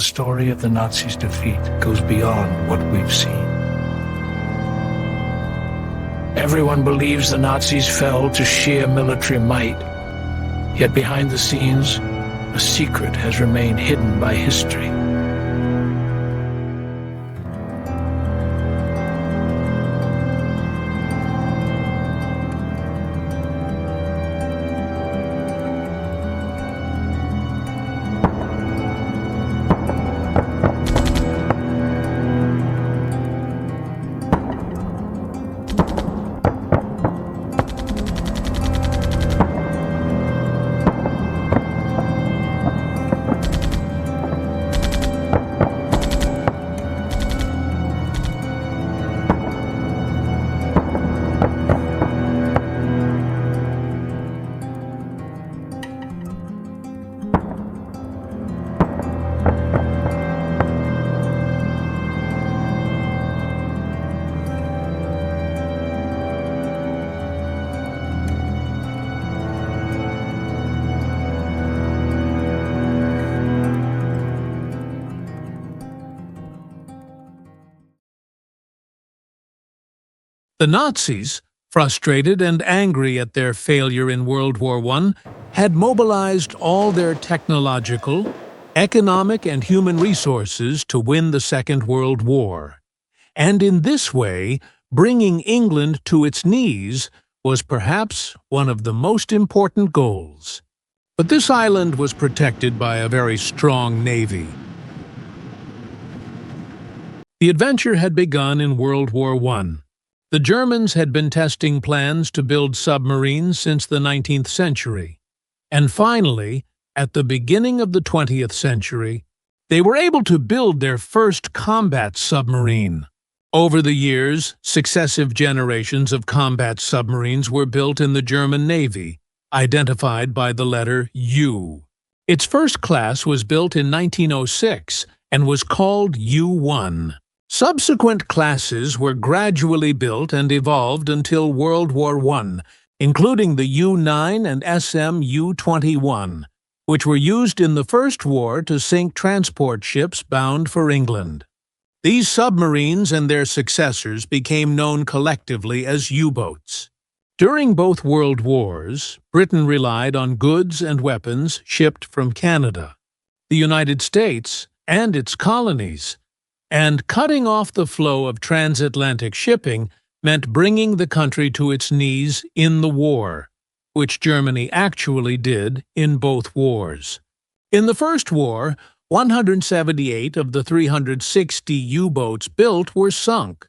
story of the Nazis' defeat goes beyond what we've seen. Everyone believes the Nazis fell to sheer military might, yet behind the scenes, a secret has remained hidden by history. The Nazis, frustrated and angry at their failure in World War I, had mobilized all their technological, economic, and human resources to win the Second World War. And in this way, bringing England to its knees was perhaps one of the most important goals. But this island was protected by a very strong navy. The adventure had begun in World War I. The Germans had been testing plans to build submarines since the 19th century, and finally, at the beginning of the 20th century, they were able to build their first combat submarine. Over the years, successive generations of combat submarines were built in the German Navy, identified by the letter U. Its first class was built in 1906 and was called U-1. Subsequent classes were gradually built and evolved until World War I, including the U-9 and SM U-21, which were used in the First War to sink transport ships bound for England. These submarines and their successors became known collectively as U-boats. During both World Wars, Britain relied on goods and weapons shipped from Canada, the United States, and its colonies, and cutting off the flow of transatlantic shipping meant bringing the country to its knees in the war, which Germany actually did in both wars. In the First War, 178 of the 360 U-boats built were sunk,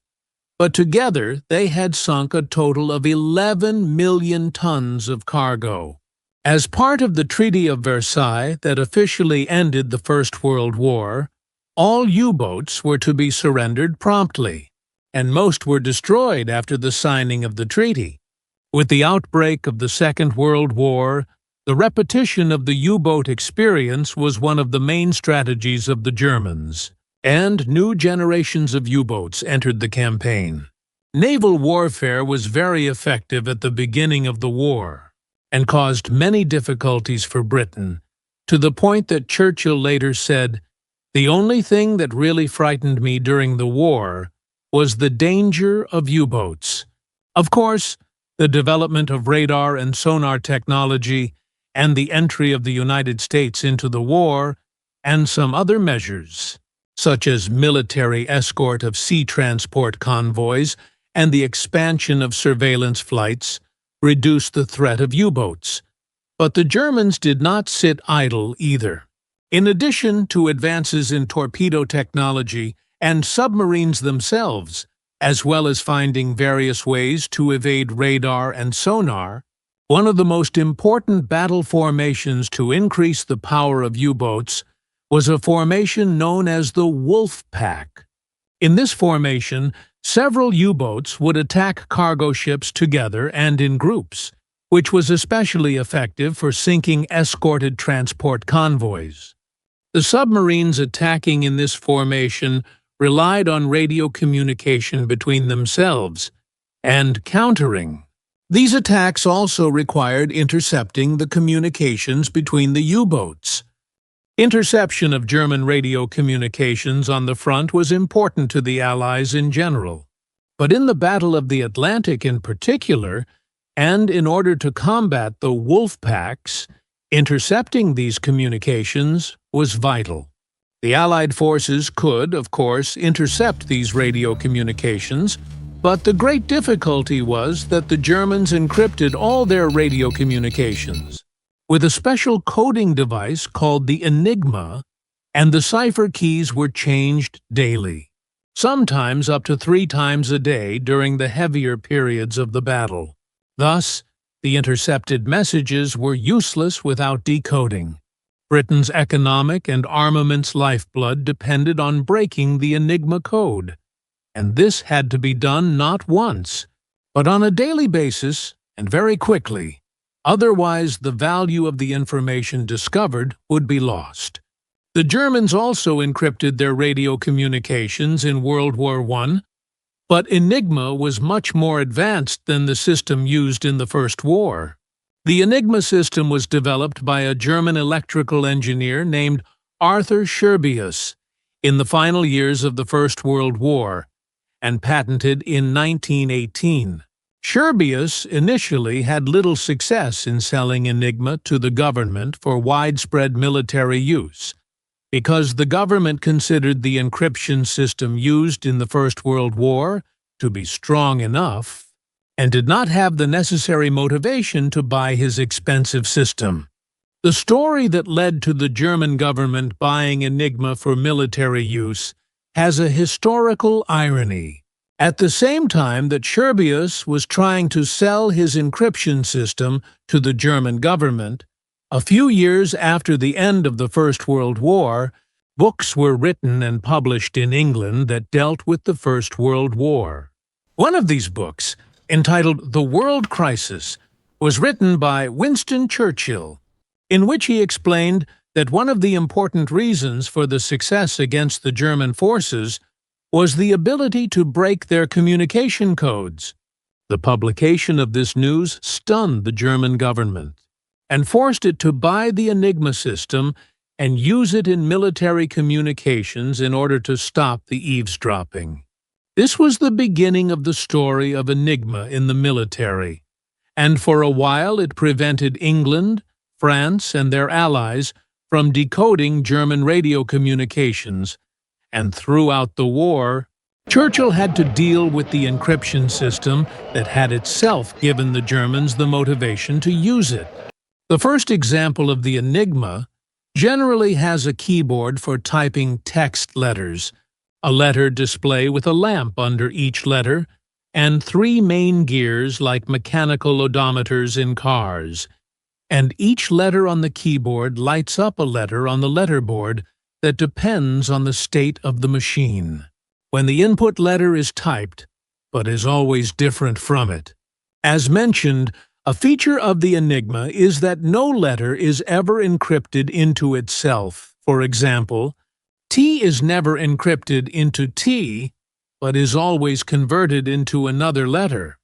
but together they had sunk a total of 11 million tons of cargo. As part of the Treaty of Versailles that officially ended the First World War, all U-boats were to be surrendered promptly, and most were destroyed after the signing of the treaty. With the outbreak of the Second World War, the repetition of the U-boat experience was one of the main strategies of the Germans, and new generations of U-boats entered the campaign. Naval warfare was very effective at the beginning of the war, and caused many difficulties for Britain, to the point that Churchill later said, "The only thing that really frightened me during the war was the danger of U-boats." Of course, the development of radar and sonar technology and the entry of the United States into the war, and some other measures, such as military escort of sea transport convoys and the expansion of surveillance flights, reduced the threat of U-boats. But the Germans did not sit idle either. In addition to advances in torpedo technology and submarines themselves, as well as finding various ways to evade radar and sonar, one of the most important battle formations to increase the power of U-boats was a formation known as the Wolf Pack. In this formation, several U-boats would attack cargo ships together and in groups, which was especially effective for sinking escorted transport convoys. The submarines attacking in this formation relied on radio communication between themselves and countering. These attacks also required intercepting the communications between the U-boats. Interception of German radio communications on the front was important to the Allies in general. But in the Battle of the Atlantic in particular, and in order to combat the wolf packs, intercepting these communications was vital. The Allied forces could, of course, intercept these radio communications, but the great difficulty was that the Germans encrypted all their radio communications with a special coding device called the ENIGMA, and the cipher keys were changed daily, sometimes up to 3 times a day during the heavier periods of the battle. Thus, the intercepted messages were useless without decoding. Britain's economic and armaments lifeblood depended on breaking the ENIGMA code, and this had to be done not once, but on a daily basis and very quickly. Otherwise, the value of the information discovered would be lost. The Germans also encrypted their radio communications in World War I, but ENIGMA was much more advanced than the system used in the First War. The ENIGMA system was developed by a German electrical engineer named Arthur Scherbius in the final years of the First World War, and patented in 1918. Scherbius initially had little success in selling ENIGMA to the government for widespread military use, because the government considered the encryption system used in the First World War to be strong enough, and did not have the necessary motivation to buy his expensive system. The story that led to the German government buying ENIGMA for military use has a historical irony. At the same time that Scherbius was trying to sell his encryption system to the German government, a few years after the end of the First World War, books were written and published in England that dealt with the First World War. One of these books, entitled The World Crisis, was written by Winston Churchill, in which he explained that one of the important reasons for the success against the German forces was the ability to break their communication codes. The publication of this news stunned the German government and forced it to buy the ENIGMA system and use it in military communications in order to stop the eavesdropping. This was the beginning of the story of ENIGMA in the military, and for a while it prevented England, France, and their allies from decoding German radio communications. And throughout the war, Churchill had to deal with the encryption system that had itself given the Germans the motivation to use it. The first example of the ENIGMA generally has a keyboard for typing text letters, a letter display with a lamp under each letter, and 3 main gears like mechanical odometers in cars. And each letter on the keyboard lights up a letter on the letterboard that depends on the state of the machine, when the input letter is typed, but is always different from it. As mentioned, a feature of the ENIGMA is that no letter is ever encrypted into itself. For example, T is never encrypted into T, but is always converted into another letter.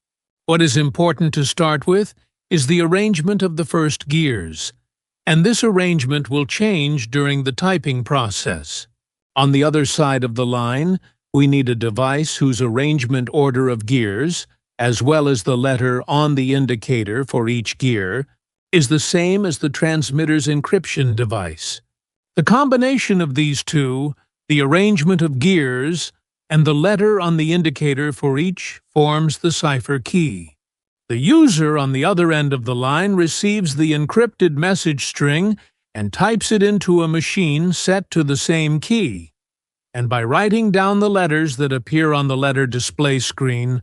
What is important to start with is the arrangement of the first gears, and this arrangement will change during the typing process. On the other side of the line, we need a device whose arrangement order of gears, as well as the letter on the indicator for each gear, is the same as the transmitter's encryption device. The combination of these two, the arrangement of gears, and the letter on the indicator for each, forms the cipher key. The user on the other end of the line receives the encrypted message string and types it into a machine set to the same key. And by writing down the letters that appear on the letter display screen,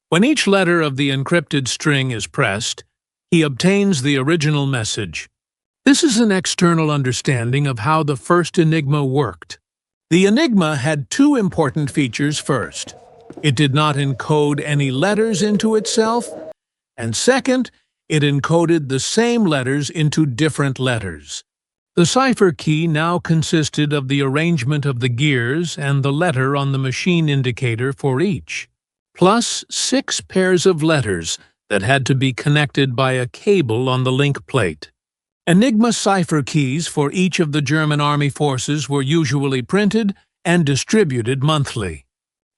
when each letter of the encrypted string is pressed, he obtains the original message. This is an external understanding of how the first ENIGMA worked. The ENIGMA had 2 important features. First, it did not encode any letters into itself, and second, it encoded the same letters into different letters. The cipher key now consisted of the arrangement of the gears and the letter on the machine indicator for each, plus 6 pairs of letters that had to be connected by a cable on the link plate. Enigma cipher keys for each of the German army forces were usually printed and distributed monthly.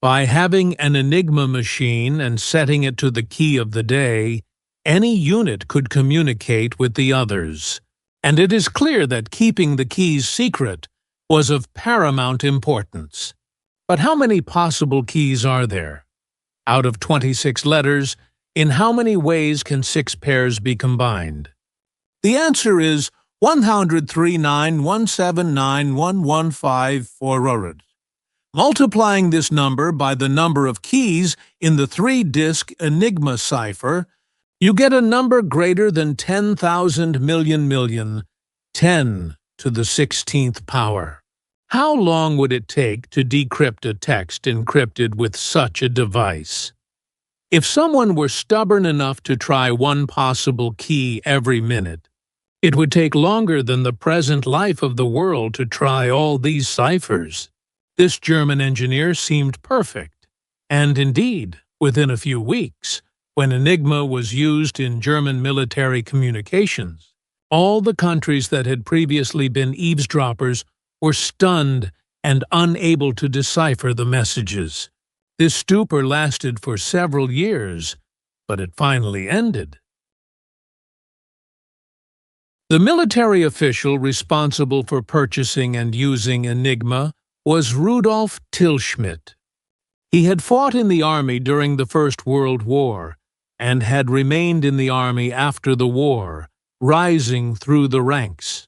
By having an Enigma machine and setting it to the key of the day, any unit could communicate with the others. And it is clear that keeping the keys secret was of paramount importance. But how many possible keys are there? Out of 26 letters, in how many ways can 6 pairs be combined? The answer is 139,179,115. Multiplying this number by the number of keys in the 3-disc Enigma cipher, you get a number greater than 10,000 million, 10 to the 16th power. How long would it take to decrypt a text encrypted with such a device? If someone were stubborn enough to try one possible key every minute, it would take longer than the present life of the world to try all these ciphers. This German engineer seemed perfect, and indeed, within a few weeks, when Enigma was used in German military communications, all the countries that had previously been eavesdroppers were stunned and unable to decipher the messages. This stupor lasted for several years, but it finally ended. The military official responsible for purchasing and using Enigma was Rudolf Tilschmidt. He had fought in the army during the First World War and had remained in the army after the war, rising through the ranks.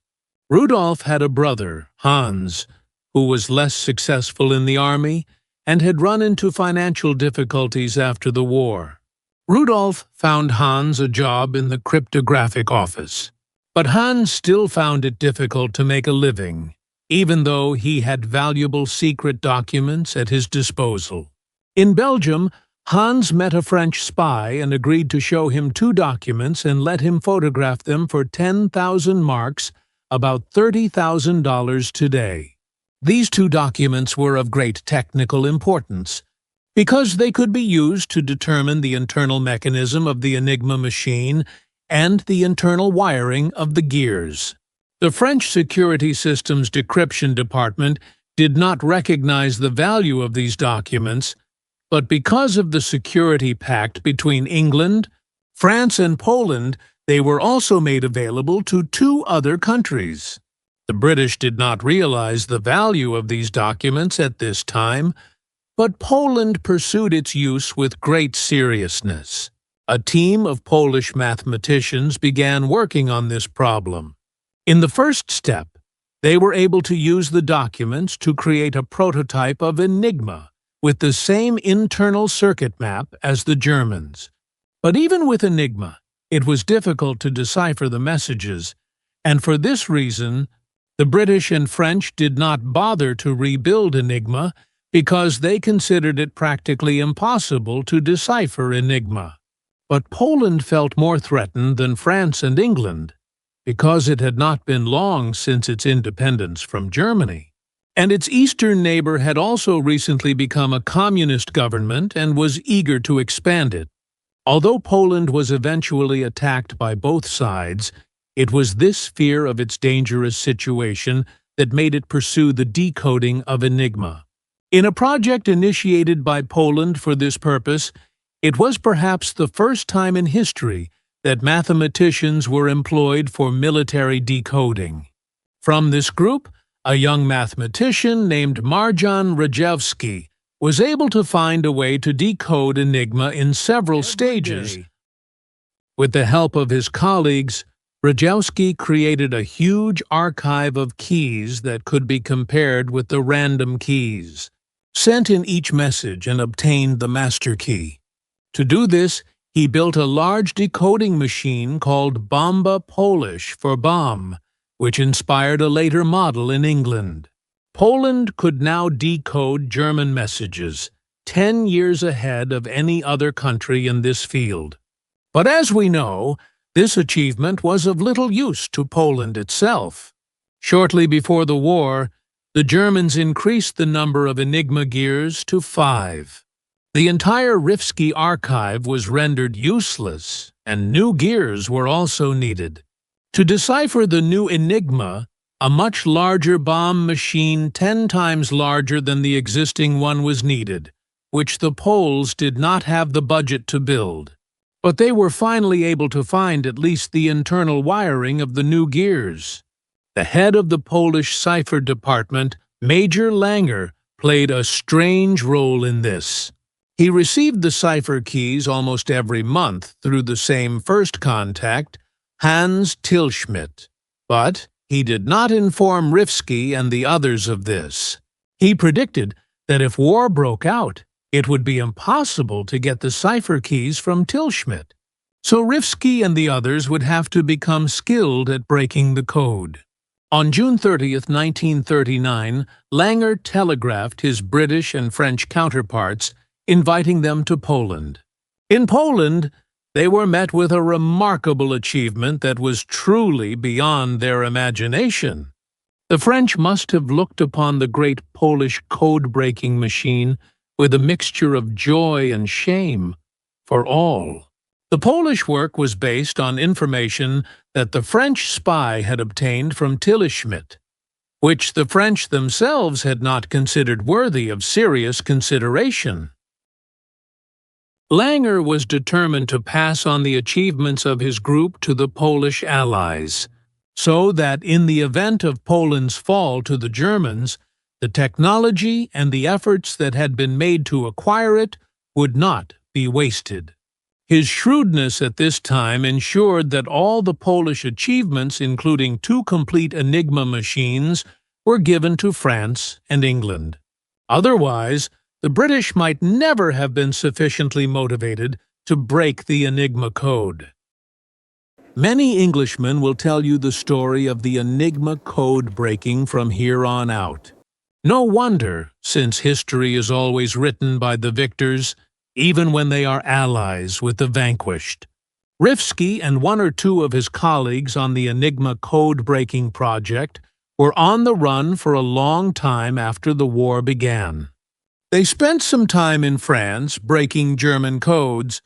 Rudolf had a brother, Hans, who was less successful in the army and had run into financial difficulties after the war. Rudolf found Hans a job in the cryptographic office. But Hans still found it difficult to make a living, even though he had valuable secret documents at his disposal. In Belgium, Hans met a French spy and agreed to show him 2 documents and let him photograph them for 10,000 marks, about $30,000 today. These 2 documents were of great technical importance, because they could be used to determine the internal mechanism of the Enigma machine and the internal wiring of the gears. The French Security Systems Decryption Department did not recognize the value of these documents, but because of the security pact between England, France, and Poland, they were also made available to 2 other countries. The British did not realize the value of these documents at this time, but Poland pursued its use with great seriousness. A team of Polish mathematicians began working on this problem. In the first step, they were able to use the documents to create a prototype of Enigma with the same internal circuit map as the Germans. But even with Enigma, it was difficult to decipher the messages, and for this reason, the British and French did not bother to rebuild Enigma because they considered it practically impossible to decipher Enigma. But Poland felt more threatened than France and England, because it had not been long since its independence from Germany. And its eastern neighbor had also recently become a communist government and was eager to expand it. Although Poland was eventually attacked by both sides, it was this fear of its dangerous situation that made it pursue the decoding of Enigma. In a project initiated by Poland for this purpose, it was perhaps the first time in history that mathematicians were employed for military decoding. From this group, a young mathematician named Marjan Rejewski was able to find a way to decode Enigma in several stages. With the help of his colleagues, Rejewski created a huge archive of keys that could be compared with the random keys, sent in each message, and obtained the master key. To do this, he built a large decoding machine called Bombe Polish for Bombe, which inspired a later model in England. Poland could now decode German messages, 10 years ahead of any other country in this field. But as we know, this achievement was of little use to Poland itself. Shortly before the war, the Germans increased the number of Enigma gears to 5. The entire Rifsky archive was rendered useless, and new gears were also needed. To decipher the new ENIGMA, a much larger bomb machine 10 times larger than the existing one was needed, which the Poles did not have the budget to build. But they were finally able to find at least the internal wiring of the new gears. The head of the Polish cipher department, Major Langer, played a strange role in this. He received the cipher keys almost every month through the same first contact, Hans Tilschmidt. But he did not inform Rifsky and the others of this. He predicted that if war broke out, it would be impossible to get the cipher keys from Tilschmidt. So Rifsky and the others would have to become skilled at breaking the code. On June 30th, 1939, Langer telegraphed his British and French counterparts, inviting them to Poland. In Poland, they were met with a remarkable achievement that was truly beyond their imagination. The French must have looked upon the great Polish code-breaking machine with a mixture of joy and shame for all. The Polish work was based on information that the French spy had obtained from Tilschmidt, which the French themselves had not considered worthy of serious consideration. Langer was determined to pass on the achievements of his group to the Polish allies, so that in the event of Poland's fall to the Germans, the technology and the efforts that had been made to acquire it would not be wasted. His shrewdness at this time ensured that all the Polish achievements, including 2 complete ENIGMA machines, were given to France and England. Otherwise, the British might never have been sufficiently motivated to break the ENIGMA code. Many Englishmen will tell you the story of the ENIGMA code breaking from here on out. No wonder, since history is always written by the victors, even when they are allies with the vanquished. Rifsky and 1 or 2 of his colleagues on the ENIGMA code-breaking project were on the run for a long time after the war began. They spent some time in France breaking German codes,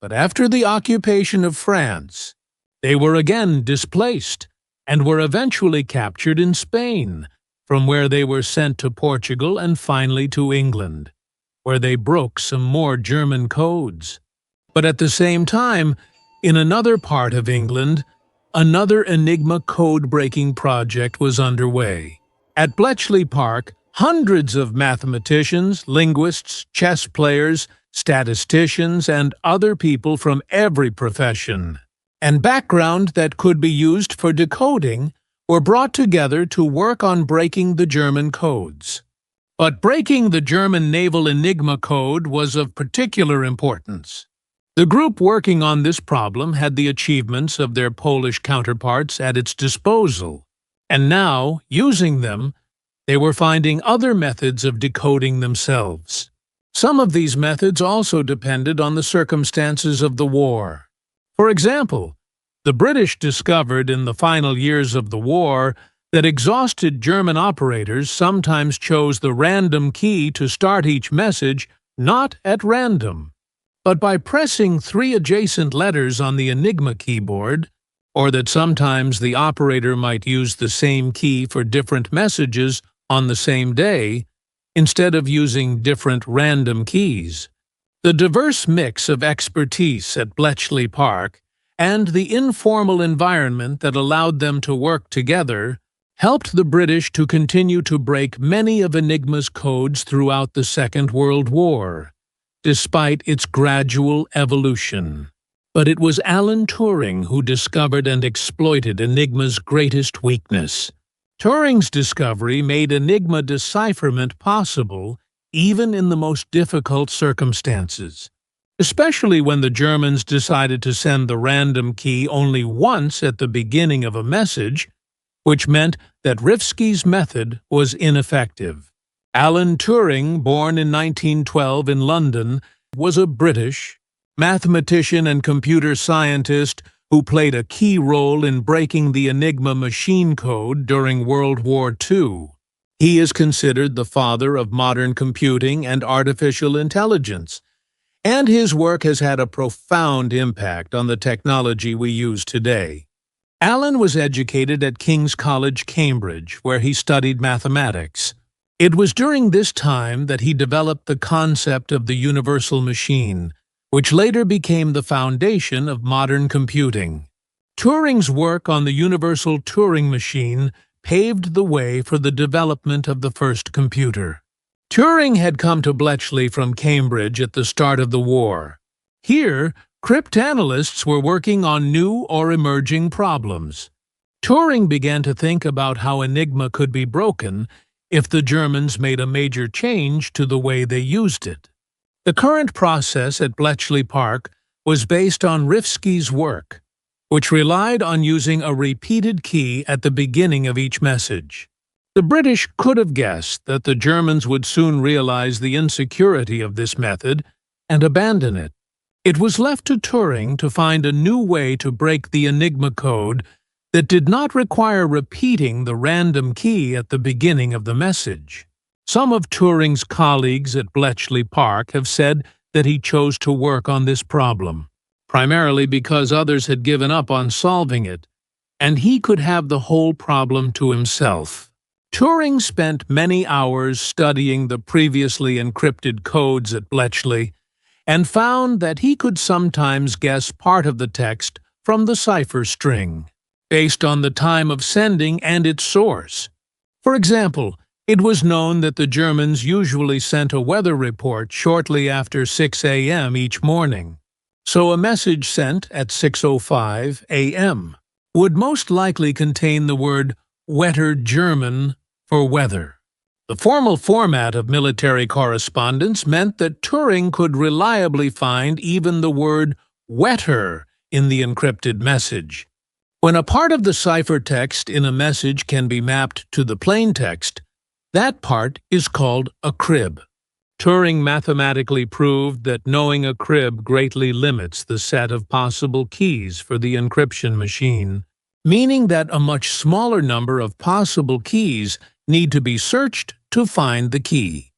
but after the occupation of France, they were again displaced and were eventually captured in Spain, from where they were sent to Portugal and finally to England, where they broke some more German codes. But at the same time, in another part of England, another ENIGMA code-breaking project was underway. At Bletchley Park, hundreds of mathematicians, linguists, chess players, statisticians, and other people from every profession and background that could be used for decoding were brought together to work on breaking the German codes. But breaking the German naval ENIGMA code was of particular importance. The group working on this problem had the achievements of their Polish counterparts at its disposal, and now, using them, they were finding other methods of decoding themselves. Some of these methods also depended on the circumstances of the war. For example, the British discovered in the final years of the war that exhausted German operators sometimes chose the random key to start each message not at random, but by pressing 3 adjacent letters on the ENIGMA keyboard, or that sometimes the operator might use the same key for different messages on the same day, instead of using different random keys. The diverse mix of expertise at Bletchley Park and the informal environment that allowed them to work together helped the British to continue to break many of ENIGMA's codes throughout the Second World War, despite its gradual evolution. But it was Alan Turing who discovered and exploited ENIGMA's greatest weakness. Turing's discovery made ENIGMA decipherment possible even in the most difficult circumstances, especially when the Germans decided to send the random key only once at the beginning of a message, which meant that Rifsky's method was ineffective. Alan Turing, born in 1912 in London, was a British mathematician and computer scientist who played a key role in breaking the ENIGMA machine code during World War II. He is considered the father of modern computing and artificial intelligence, and his work has had a profound impact on the technology we use today. Alan was educated at King's College, Cambridge, where he studied mathematics. It was during this time that he developed the concept of the universal machine, which later became the foundation of modern computing. Turing's work on the universal Turing machine paved the way for the development of the first computer. Turing had come to Bletchley from Cambridge at the start of the war. Here, cryptanalysts were working on new or emerging problems. Turing began to think about how ENIGMA could be broken if the Germans made a major change to the way they used it. The current process at Bletchley Park was based on Rifsky's work, which relied on using a repeated key at the beginning of each message. The British could have guessed that the Germans would soon realize the insecurity of this method and abandon it. It was left to Turing to find a new way to break the ENIGMA code that did not require repeating the random key at the beginning of the message. Some of Turing's colleagues at Bletchley Park have said that he chose to work on this problem, primarily because others had given up on solving it, and he could have the whole problem to himself. Turing spent many hours studying the previously encrypted codes at Bletchley and found that he could sometimes guess part of the text from the cipher string, based on the time of sending and its source. For example, it was known that the Germans usually sent a weather report shortly after 6 a.m. each morning, so a message sent at 6:05 a.m. would most likely contain the word Wetter German for weather. The formal format of military correspondence meant that Turing could reliably find even the word wetter in the encrypted message. When a part of the ciphertext in a message can be mapped to the plain text, that part is called a crib. Turing mathematically proved that knowing a crib greatly limits the set of possible keys for the encryption machine, meaning that a much smaller number of possible keys need to be searched to find the key.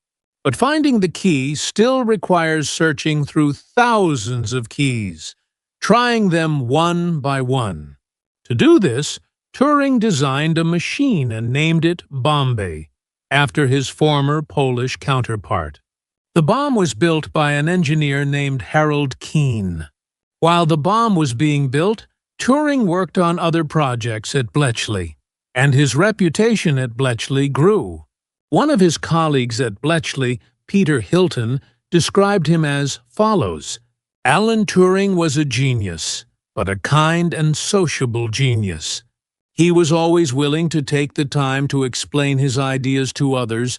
But finding the key still requires searching through thousands of keys, trying them one by one. To do this, Turing designed a machine and named it Bombe, after his former Polish counterpart. The bomb was built by an engineer named Harold Keen. While the bomb was being built, Turing worked on other projects at Bletchley, and his reputation at Bletchley grew. One of his colleagues at Bletchley, Peter Hilton, described him as follows: Alan Turing was a genius, but a kind and sociable genius. He was always willing to take the time to explain his ideas to others,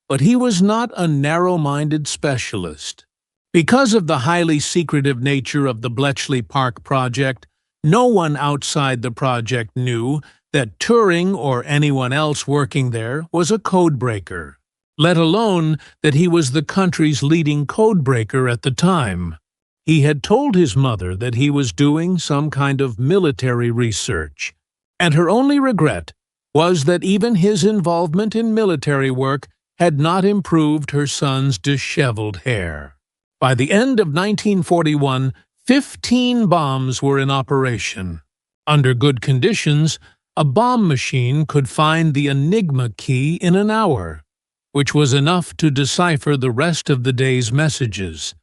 but he was not a narrow-minded specialist. Because of the highly secretive nature of the Bletchley Park project, no one outside the project knew that Turing or anyone else working there was a codebreaker, let alone that he was the country's leading codebreaker at the time. He had told his mother that he was doing some kind of military research, and her only regret was that even his involvement in military work had not improved her son's disheveled hair. By the end of 1941, 15 bombs were in operation. Under good conditions, a bomb machine could find the ENIGMA key in an hour, which was enough to decipher the rest of the day's messages.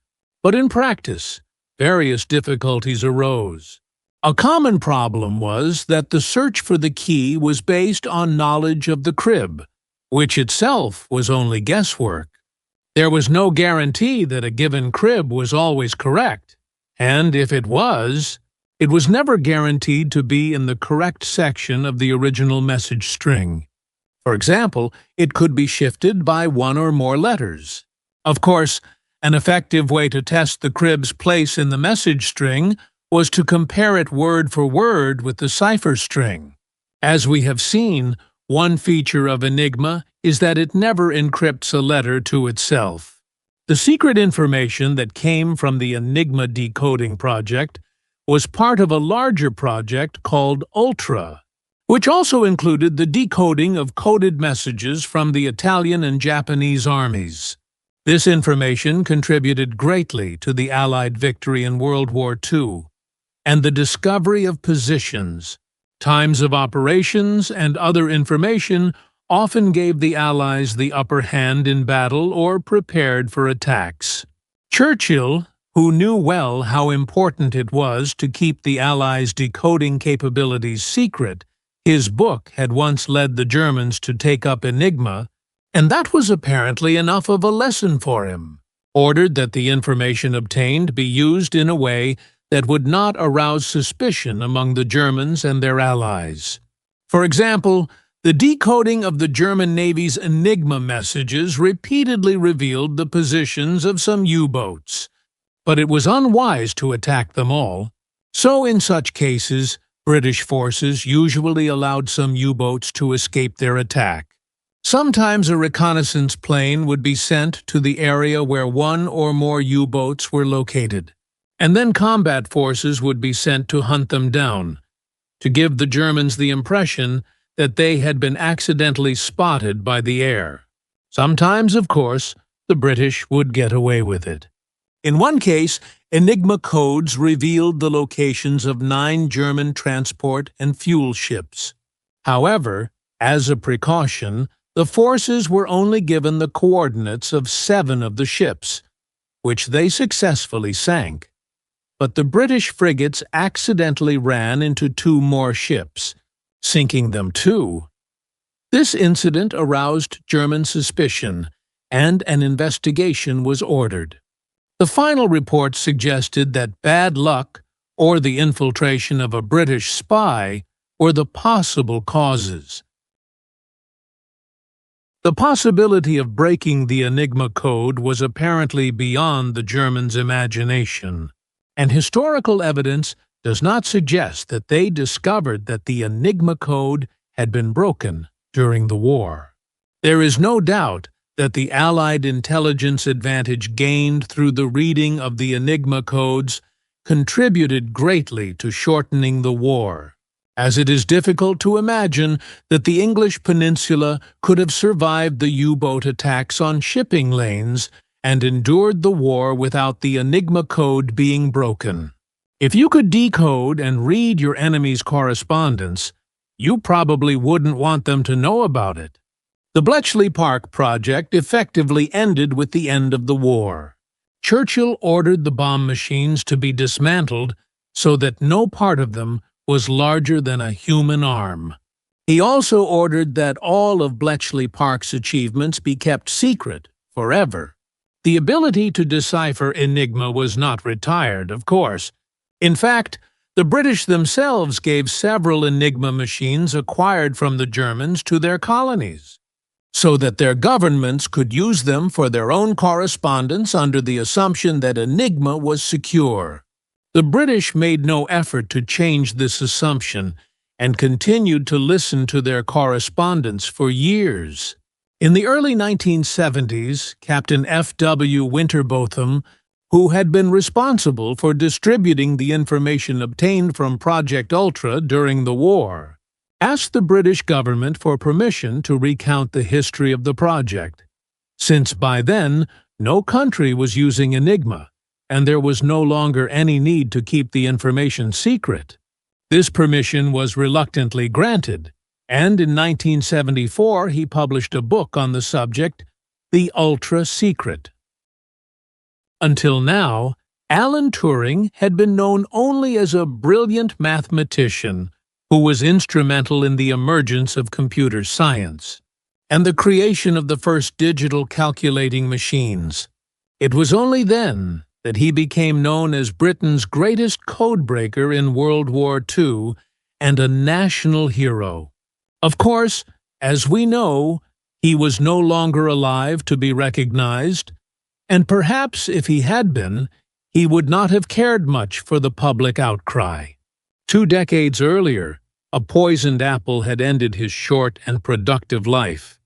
But in practice, various difficulties arose. A common problem was that the search for the key was based on knowledge of the crib, which itself was only guesswork. There was no guarantee that a given crib was always correct, and if it was never guaranteed to be in the correct section of the original message string. For example, it could be shifted by one or more letters. Of course, an effective way to test the crib's place in the message string was to compare it word for word with the cipher string. As we have seen, one feature of ENIGMA is that it never encrypts a letter to itself. The secret information that came from the ENIGMA decoding project was part of a larger project called Ultra, which also included the decoding of coded messages from the Italian and Japanese armies. This information contributed greatly to the Allied victory in World War II and the discovery of positions, Times of operations and other information often gave the Allies the upper hand in battle or prepared for attacks. Churchill, who knew well how important it was to keep the Allies' decoding capabilities secret, his book had once led the Germans to take up ENIGMA, and that was apparently enough of a lesson for him, ordered that the information obtained be used in a way that would not arouse suspicion among the Germans and their allies. For example, the decoding of the German Navy's ENIGMA messages repeatedly revealed the positions of some U-boats, but it was unwise to attack them all. So in such cases, British forces usually allowed some U-boats to escape their attack. Sometimes a reconnaissance plane would be sent to the area where one or more U-boats were located, and then combat forces would be sent to hunt them down, to give the Germans the impression that they had been accidentally spotted by the air. Sometimes, of course, the British would get away with it. In one case, ENIGMA codes revealed the locations of 9 German transport and fuel ships. However, as a precaution, the forces were only given the coordinates of 7 of the ships, which they successfully sank. But the British frigates accidentally ran into 2 more ships, sinking them too. This incident aroused German suspicion, and an investigation was ordered. The final report suggested that bad luck or the infiltration of a British spy were the possible causes. The possibility of breaking the ENIGMA code was apparently beyond the Germans' imagination, and historical evidence does not suggest that they discovered that the ENIGMA code had been broken during the war. There is no doubt that the Allied intelligence advantage gained through the reading of the ENIGMA codes contributed greatly to shortening the war, as it is difficult to imagine that the English peninsula could have survived the U-boat attacks on shipping lanes and endured the war without the ENIGMA code being broken. If you could decode and read your enemy's correspondence, you probably wouldn't want them to know about it. The Bletchley Park project effectively ended with the end of the war. Churchill ordered the bomb machines to be dismantled so that no part of them was larger than a human arm. He also ordered that all of Bletchley Park's achievements be kept secret forever. The ability to decipher ENIGMA was not retired, of course. In fact, the British themselves gave several ENIGMA machines acquired from the Germans to their colonies, so that their governments could use them for their own correspondence under the assumption that ENIGMA was secure. The British made no effort to change this assumption and continued to listen to their correspondence for years. In the early 1970s, Captain F.W. Winterbotham, who had been responsible for distributing the information obtained from Project Ultra during the war, asked the British government for permission to recount the history of the project, since by then no country was using ENIGMA, and there was no longer any need to keep the information secret. This permission was reluctantly granted, and in 1974 he published a book on the subject, The Ultra Secret. Until now, Alan Turing had been known only as a brilliant mathematician who was instrumental in the emergence of computer science and the creation of the first digital calculating machines. It was only then that he became known as Britain's greatest codebreaker in World War II and a national hero. Of course, as we know, he was no longer alive to be recognized, and perhaps if he had been, he would not have cared much for the public outcry. 2 decades earlier, a poisoned apple had ended his short and productive life.